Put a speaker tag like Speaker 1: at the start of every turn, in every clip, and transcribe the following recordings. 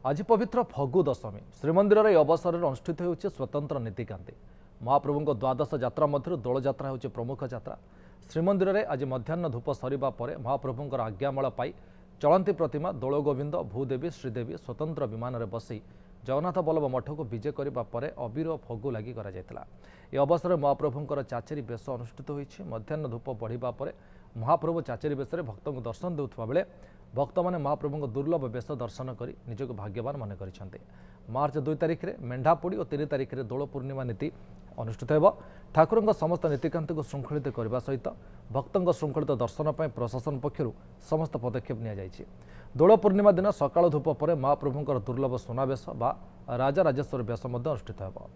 Speaker 1: आज पवित्र फगु दशमी श्रीमंदिर अवसर में अनुष्ठित हो स्वतंत्र नीतिकांति महाप्रभु द्वादश यात्रा मध्य दोलଯାत्रा हो प्रमुख यात्रा। श्रीमंदिर में आज मध्याह्न धूप सरिबा परे महाप्रभुंकर आज्ञामाल पाई चलंती प्रतिमा दोलगोविंद भूदेवी श्रीदेवी स्वतंत्र विमान में बसी जगन्नाथ बल्लभ मठ को विजय करने पर अबीर फगु लगी यह अवसर में महाप्रभुंकर चाचेरी बेश अनुष्ठित होती। मध्याह्न धूप बढ़िबा परे महाप्रभु चाचेरी बेश भक्त दर्शन देउथबा बेले भक्त मैंने महाप्रभु दुर्लभ बेश दर्शन कर निजक भाग्यवान मन कर। मार्च 2 तारिख में मेढ़ापोड़ी और 3 तारिख में दोल पूर्णिमा नीति अनुष्ठित हो। ठाकुर समस्त नीतिकांति को श्रृंखलित करने सहित भक्त श्रृंखलित दर्शन पर प्रशासन पक्षर समस्त पदक्षेप नि दोल पूर्णिमा दिन सकाल धूप पर महाप्रभुंर दुर्लभ सुनावेश बा राजा राजेश्वर बेश अनुष्ठित हो।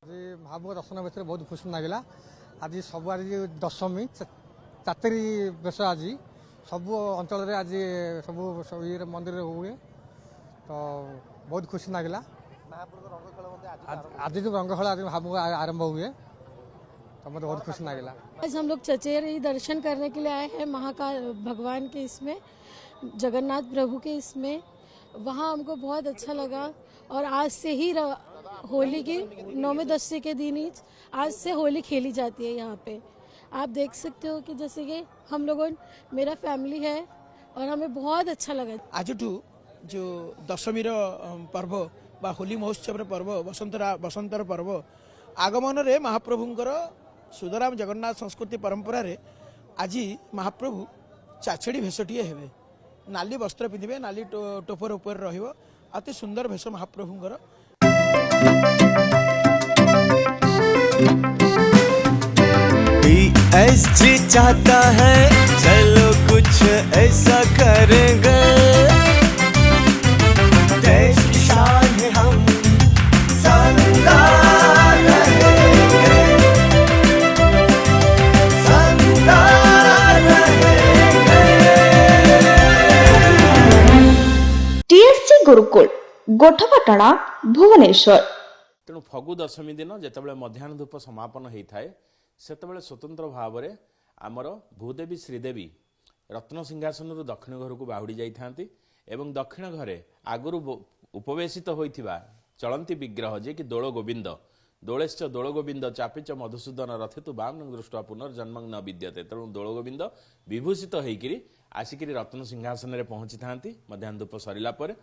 Speaker 2: महाप्रभु दर्शन बेस बहुत खुशी लगे। आज सब आज दशमी चातेरी बेस आज सब अंचल आज सब ये मंदिर हुए तो बहुत खुशी लगे। आज जो रंग खेल आज महाप्रभु आरंभ हुए तो मुझे बहुत खुशी लगे।
Speaker 3: आज हम लोग चचेरी दर्शन करने के लिए आए हैं महाकाल भगवान के इसमें जगन्नाथ प्रभु के इसमें वहाँ हमको बहुत अच्छा लगा। और आज से ही होली की 9वें 10वें के दिन ही आज से होली खेली जाती है यहाँ पे। आप देख सकते हो कि जैसे कि हम लोगों मेरा फैमिली है और हमें बहुत अच्छा लगा।
Speaker 4: आज जो दशमी पर्व बा होली महोत्सव पर्व बसंतर पर्व आगमन रे महाप्रभुंकर सुदराम जगन्नाथ संस्कृति परंपरा रे आज महाप्रभु चाचेड़ी भेषटीए हेबे। नाली वस्त्र पिंधे नाली टोपर ऊपर रहिबो अति सुंदर भेष महाप्रभुंकर।
Speaker 5: PSG चाहता है चलो कुछ ऐसा करेंगे, देश की शान है हम जिंदा रहेंगे, जिंदा रहेंगे।
Speaker 6: TSG गुरुकुल गोठपाटଣା भुवनेश्वर।
Speaker 7: तेणु फगु दशमी दिन जितेबाला मध्याह्न धूप समापन होता है सेतबेले स्वतंत्र भाव में आमर भूदेवी श्रीदेवी रत्न सिंहासन दक्षिण घर को बाहुड़ी जाइथांती एवं दक्षिण घरे आगुरु उपवेशित होइथिबा चलंती विग्रह जे कि दोल गोविंद दोलेश्च दोल गोविंद चापिच मधुसूदन रथेतु बाम दृष्टा पुनर्जन्म न विद्यते। तेणु दोल गोविंद विभूषित होइकिरी आसिकिरी रत्न सिंहासन में पहुंची था मध्याह्न धूप सरिला परे।